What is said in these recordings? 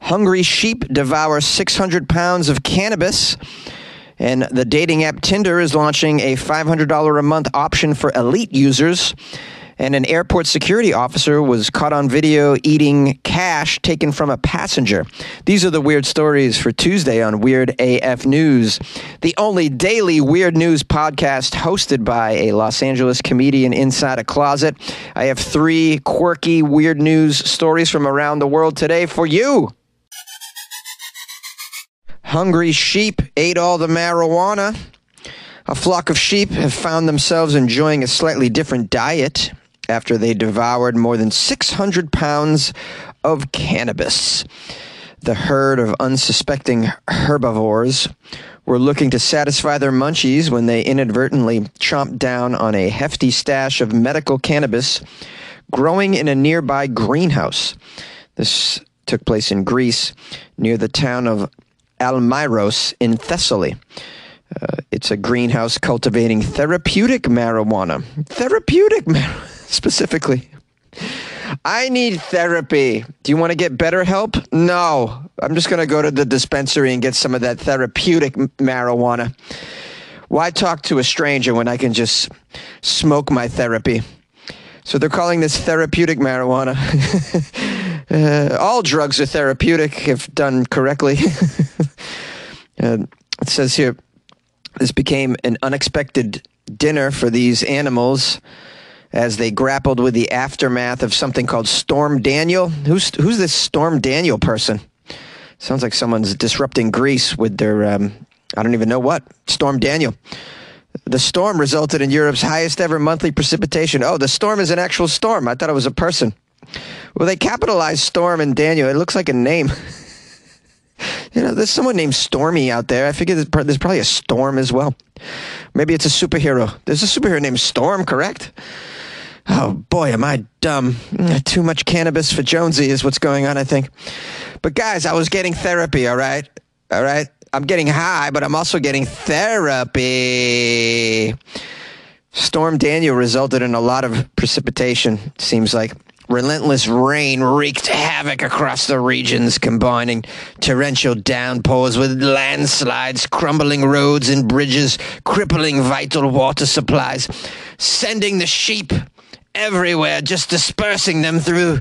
Hungry sheep devour 600 pounds of cannabis. And the dating app Tinder is launching a $500 a month option for elite users. And an airport security officer was caught on video eating cash taken from a passenger. These are the weird stories for Tuesday on Weird AF News, the only daily weird news podcast hosted by a Los Angeles comedian inside a closet. I have 3 quirky weird news stories from around the world today for you. Hungry sheep ate all the marijuana. A flock of sheep have found themselves enjoying a slightly different diet after they devoured more than 600 pounds of cannabis. The herd of unsuspecting herbivores were looking to satisfy their munchies when they inadvertently chomped down on a hefty stash of medical cannabis growing in a nearby greenhouse. This took place in Greece, near the town of Almyros in Thessaly. It's a greenhouse cultivating therapeutic marijuana. Specifically. I need therapy. Do you want to get better help? No. I'm just going to go to the dispensary and get some of that therapeutic marijuana. Why talk to a stranger when I can just smoke my therapy? So they're calling this therapeutic marijuana. All drugs are therapeutic if done correctly. It says here, this became an unexpected dinner for these animals as they grappled with the aftermath of something called Storm Daniel. Who's this Storm Daniel person? Sounds like someone's disrupting Greece with their, I don't even know what, Storm Daniel. The storm resulted in Europe's highest ever monthly precipitation. Oh, the storm is an actual storm. I thought it was a person. Well, they capitalized Storm and Daniel. It looks like a name. You know, there's someone named Stormy out there. I figure there's probably a Storm as well. Maybe it's a superhero. There's a superhero named Storm, correct? Oh, boy, am I dumb. Too much cannabis for Jonesy is what's going on, I think. But, guys, I was getting therapy, all right? All right? I'm getting high, but I'm also getting therapy. Storm Daniel resulted in a lot of precipitation, seems like. Relentless rain wreaked havoc across the regions, combining torrential downpours with landslides, crumbling roads and bridges, crippling vital water supplies, sending the sheep everywhere, just dispersing them through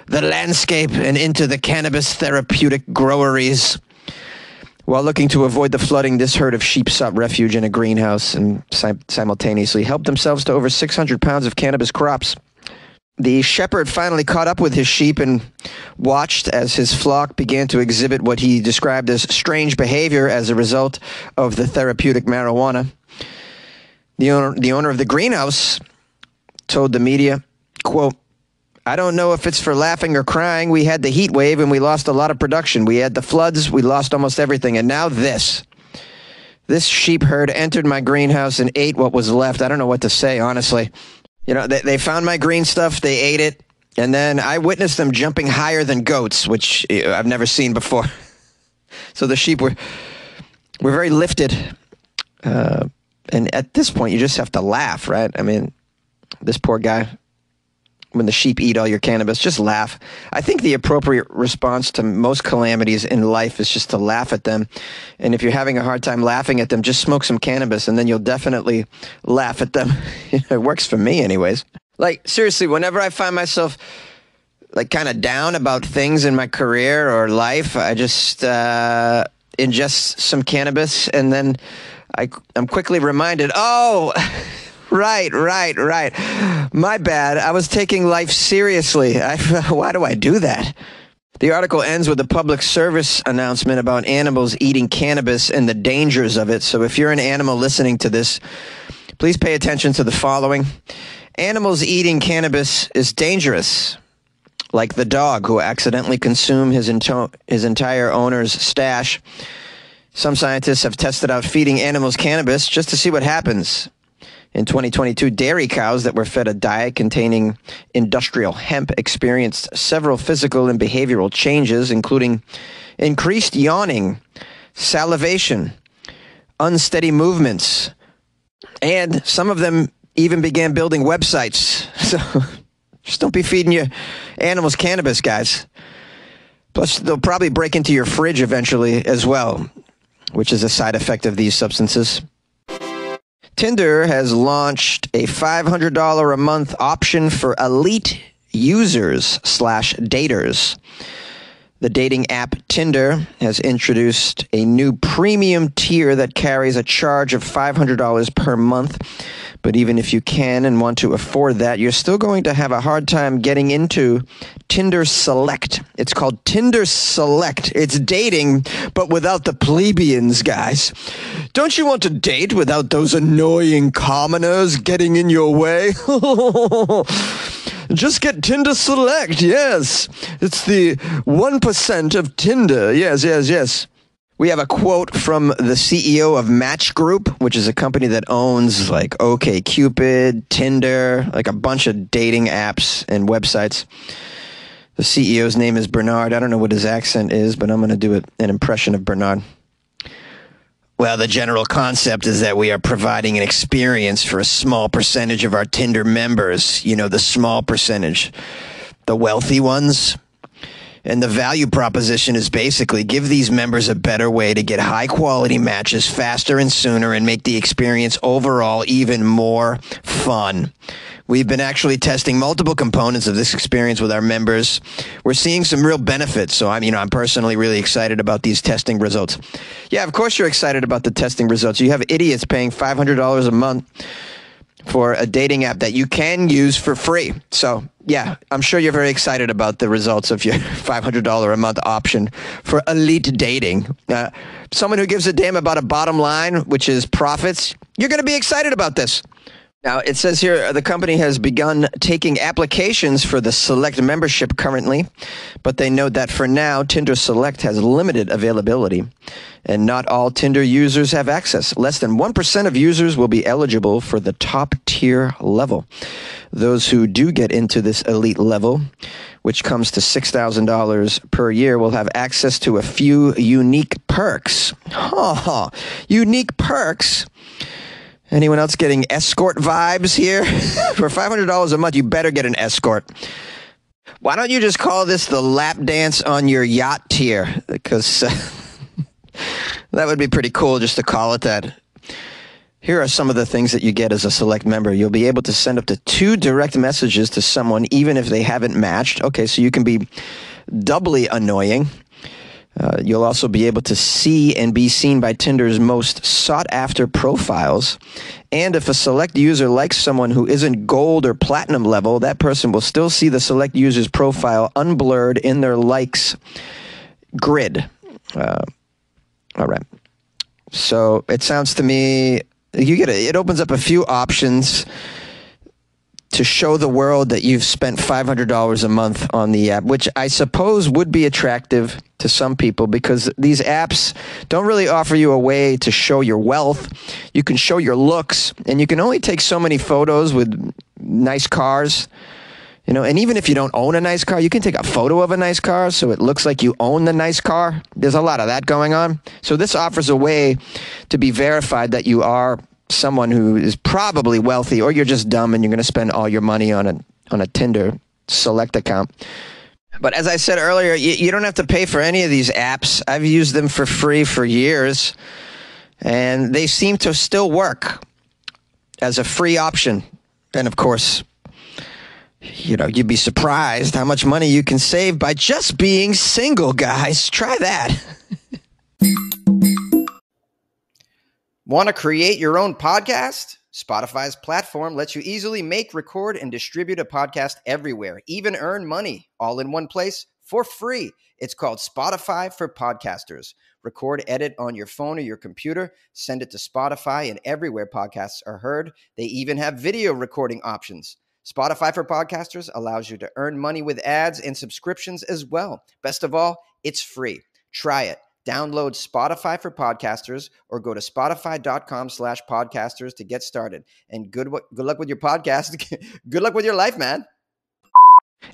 the landscape and into the cannabis therapeutic groweries. While looking to avoid the flooding, this herd of sheep sought refuge in a greenhouse and simultaneously helped themselves to over 600 pounds of cannabis crops. The shepherd finally caught up with his sheep and watched as his flock began to exhibit what he described as strange behavior as a result of the therapeutic marijuana. The owner of the greenhouse told the media, quote, "I don't know if it's for laughing or crying. We had the heat wave and we lost a lot of production. We had the floods. We lost almost everything. And now this. This sheep herd entered my greenhouse and ate what was left." I don't know what to say, honestly. You know, they found my green stuff, they ate it, and then I witnessed them jumping higher than goats, which I've never seen before. So the sheep were very lifted. And at this point, you just have to laugh, right? I mean, this poor guy, when the sheep eat all your cannabis, just laugh. I think the appropriate response to most calamities in life is just to laugh at them. And if you're having a hard time laughing at them, just smoke some cannabis and then you'll definitely laugh at them. It works for me anyways. Like, seriously, whenever I find myself like kind of down about things in my career or life, I just ingest some cannabis and then I'm quickly reminded, oh, Right. My bad. I was taking life seriously. Why do I do that? The article ends with a public service announcement about animals eating cannabis and the dangers of it. So if you're an animal listening to this, please pay attention to the following. Animals eating cannabis is dangerous. Like the dog who accidentally consumed his entire owner's stash. Some scientists have tested out feeding animals cannabis just to see what happens. In 2022, dairy cows that were fed a diet containing industrial hemp experienced several physical and behavioral changes, including increased yawning, salivation, unsteady movements, and some of them even began building websites. So just don't be feeding your animals cannabis, guys. Plus, they'll probably break into your fridge eventually as well, which is a side effect of these substances. Tinder has launched a $500 a month option for elite users/daters. The dating app Tinder has introduced a new premium tier that carries a charge of $500 per month. But even if you can and want to afford that, you're still going to have a hard time getting into Tinder Select. It's called Tinder Select. It's dating, but without the plebeians, guys. Don't you want to date without those annoying commoners getting in your way? Just get Tinder Select, yes. It's the 1% of Tinder. Yes. We have a quote from the CEO of Match Group, which is a company that owns like OkCupid, Tinder, like a bunch of dating apps and websites. The CEO's name is Bernard. I don't know what his accent is, but I'm going to do an impression of Bernard. Well, the general concept is that we are providing an experience for a small percentage of our Tinder members. You know, the small percentage, the wealthy ones. And the value proposition is basically give these members a better way to get high quality matches faster and sooner and make the experience overall even more fun. We've been actually testing multiple components of this experience with our members. We're seeing some real benefits. So I'm personally really excited about these testing results. Yeah, of course you're excited about the testing results. You have idiots paying $500 a month for a dating app that you can use for free. So yeah, I'm sure you're very excited about the results of your $500 a month option for elite dating. Someone who gives a damn about a bottom line, which is profits, you're going to be excited about this. Now, it says here the company has begun taking applications for the Select membership currently, but they note that for now, Tinder Select has limited availability, and not all Tinder users have access. Less than 1% of users will be eligible for the top tier level. Those who do get into this elite level, which comes to $6,000 per year, will have access to a few unique perks. Unique perks? Anyone else getting escort vibes here? For $500 a month, you better get an escort. Why don't you just call this the lap dance on your yacht tier? Because that would be pretty cool just to call it that. Here are some of the things that you get as a Select member. You'll be able to send up to 2 direct messages to someone even if they haven't matched. Okay, so you can be doubly annoying. You'll also be able to see and be seen by Tinder's most sought-after profiles. And if a Select user likes someone who isn't gold or platinum level, that person will still see the Select user's profile unblurred in their likes grid. All right. So it sounds to me, it opens up a few options to show the world that you've spent $500 a month on the app, which I suppose would be attractive to some people because these apps don't really offer you a way to show your wealth. You can show your looks, and you can only take so many photos with nice cars. And even if you don't own a nice car, you can take a photo of a nice car so it looks like you own the nice car. There's a lot of that going on. So this offers a way to be verified that you are someone who is probably wealthy, or you're just dumb and you're going to spend all your money on a Tinder Select account. But as I said earlier, you don't have to pay for any of these apps. I've used them for free for years, and they seem to still work as a free option. And of course, you'd be surprised how much money you can save by just being single, guys. Try that. Want to create your own podcast? Spotify's platform lets you easily make, record, and distribute a podcast everywhere, even earn money all in one place for free. It's called Spotify for Podcasters. Record, edit on your phone or your computer, send it to Spotify, and everywhere podcasts are heard. They even have video recording options. Spotify for Podcasters allows you to earn money with ads and subscriptions as well. Best of all, it's free. Try it. Download Spotify for Podcasters or go to spotify.com/podcasters to get started. And good luck with your podcast. Good luck with your life, man.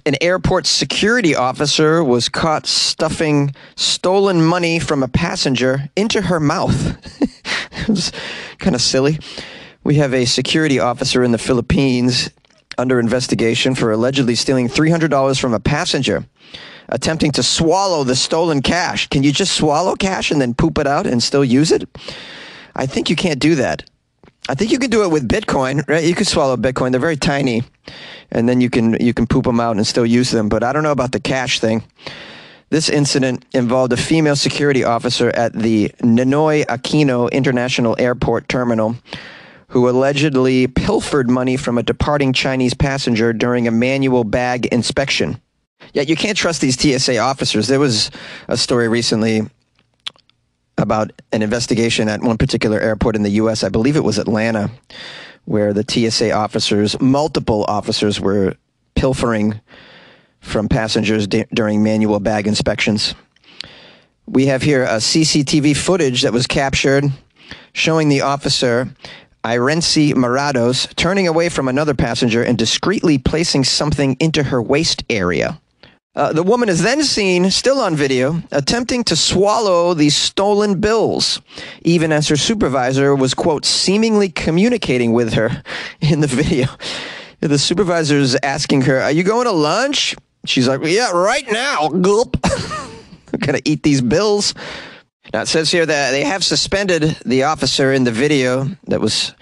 An airport security officer was caught stuffing stolen money from a passenger into her mouth. It was kind of silly. We have a security officer in the Philippines under investigation for allegedly stealing $300 from a passenger. attempting to swallow the stolen cash. Can you just swallow cash and then poop it out and still use it? I think you can't do that. I think you can do it with Bitcoin, right? You can swallow Bitcoin. They're very tiny, and then you can poop them out and still use them. But I don't know about the cash thing. This incident involved a female security officer at the Ninoy Aquino International Airport Terminal who allegedly pilfered money from a departing Chinese passenger during a manual bag inspection. Yet you can't trust these TSA officers. There was a story recently about an investigation at one particular airport in the U.S., I believe it was Atlanta, where the TSA officers, multiple officers, were pilfering from passengers during manual bag inspections. We have here a CCTV footage that was captured showing the officer, Irenci Morados, turning away from another passenger and discreetly placing something into her waist area. The woman is then seen, still on video, attempting to swallow these stolen bills, even as her supervisor was, quote, seemingly communicating with her in the video. The supervisor is asking her, are you going to lunch? She's like, yeah, right now. Gulp. I'm going to eat these bills. Now, it says here that they have suspended the officer in the video that was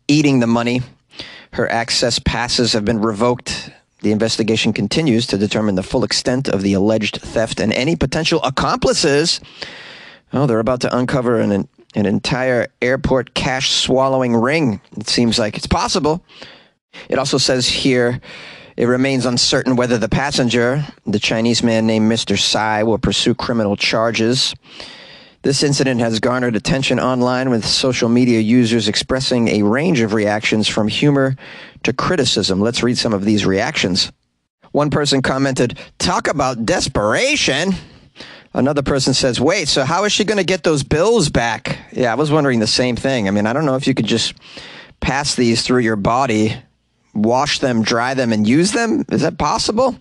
eating the money. Her access passes have been revoked. The investigation continues to determine the full extent of the alleged theft and any potential accomplices. Oh, they're about to uncover an entire airport cash-swallowing ring. It seems like it's possible. It also says here, it remains uncertain whether the passenger, the Chinese man named Mr. Tsai, will pursue criminal charges. This incident has garnered attention online, with social media users expressing a range of reactions from humor to criticism. Let's read some of these reactions. One person commented, talk about desperation. Another person says, wait, so how is she going to get those bills back? Yeah, I was wondering the same thing. I mean, I don't know if you could just pass these through your body, wash them, dry them, and use them. Is that possible?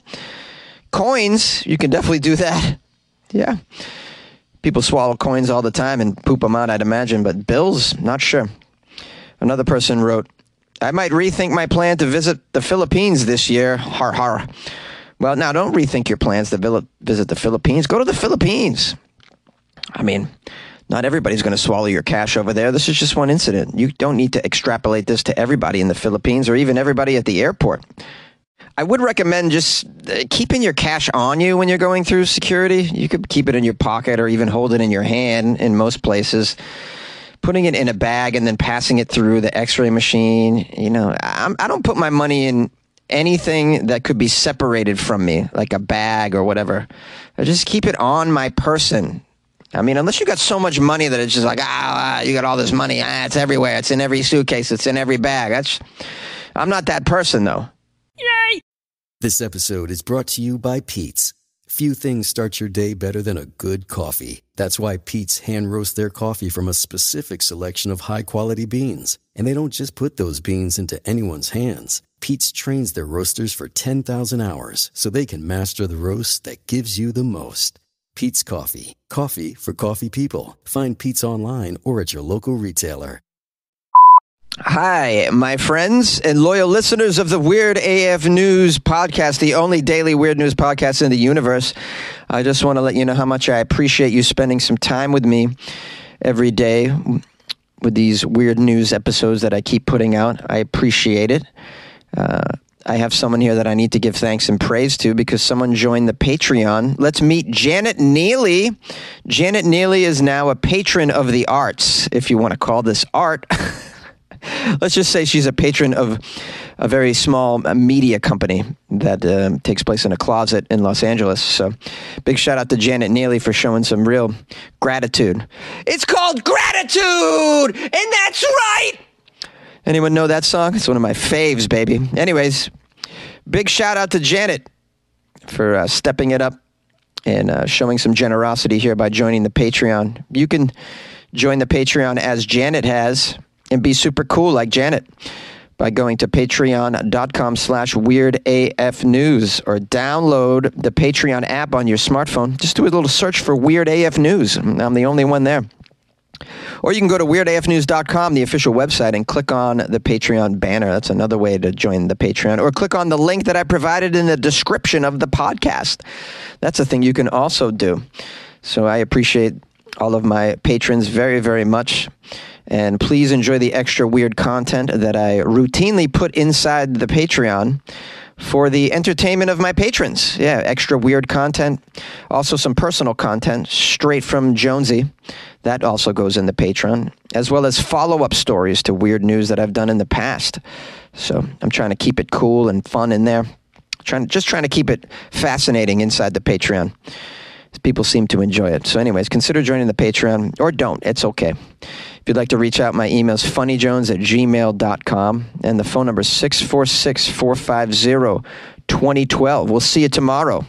Coins, you can definitely do that. Yeah. People swallow coins all the time and poop them out, I'd imagine, but bills, not sure. Another person wrote, I might rethink my plan to visit the Philippines this year. Har har. Well, now don't rethink your plans to visit the Philippines. Go to the Philippines. I mean, not everybody's going to swallow your cash over there. This is just one incident. You don't need to extrapolate this to everybody in the Philippines or even everybody at the airport. I would recommend just keeping your cash on you when you're going through security. You could keep it in your pocket or even hold it in your hand in most places. Putting it in a bag and then passing it through the x-ray machine. You know, I don't put my money in anything that could be separated from me, like a bag or whatever. I just keep it on my person. I mean, unless you got so much money that it's just like, you got all this money. It's everywhere. It's in every suitcase. It's in every bag. I'm not that person, though. Yay! This episode is brought to you by Pete's. Few things start your day better than a good coffee. That's why Pete's hand roast their coffee from a specific selection of high-quality beans. And they don't just put those beans into anyone's hands. Pete's trains their roasters for 10,000 hours so they can master the roast that gives you the most. Pete's Coffee. Coffee for coffee people. Find Pete's online or at your local retailer. Hi, my friends and loyal listeners of the Weird AF News podcast, the only daily weird news podcast in the universe. I just want to let you know how much I appreciate you spending some time with me every day with these weird news episodes that I keep putting out. I appreciate it. I have someone here that I need to give thanks and praise to because someone joined the Patreon. Let's meet Janet Neely. Janet Neely is now a patron of the arts, if you want to call this art. Let's just say she's a patron of a very small media company that takes place in a closet in Los Angeles. So big shout out to Janet Neely for showing some real gratitude. It's called Gratitude, and that's right. Anyone know that song? It's one of my faves, baby. Anyways, big shout out to Janet for stepping it up and showing some generosity here by joining the Patreon. You can join the Patreon as Janet has and be super cool like Janet by going to patreon.com/weirdafnews or download the Patreon app on your smartphone. Just do a little search for Weird AF News. I'm the only one there. Or you can go to weirdafnews.com, the official website, and click on the Patreon banner. That's another way to join the Patreon. Or click on the link that I provided in the description of the podcast. That's a thing you can also do. So I appreciate all of my patrons very, very much. And please enjoy the extra weird content that I routinely put inside the Patreon for the entertainment of my patrons. Yeah, extra weird content. Also some personal content straight from Jonesy. That also goes in the Patreon, as well as follow-up stories to weird news that I've done in the past. So I'm trying to keep it cool and fun in there. Just trying to keep it fascinating inside the Patreon. People seem to enjoy it. So anyways, consider joining the Patreon, or don't. It's okay. If you'd like to reach out, my email is funnyjones@gmail.com, and the phone number is 646-450-2012. We'll see you tomorrow.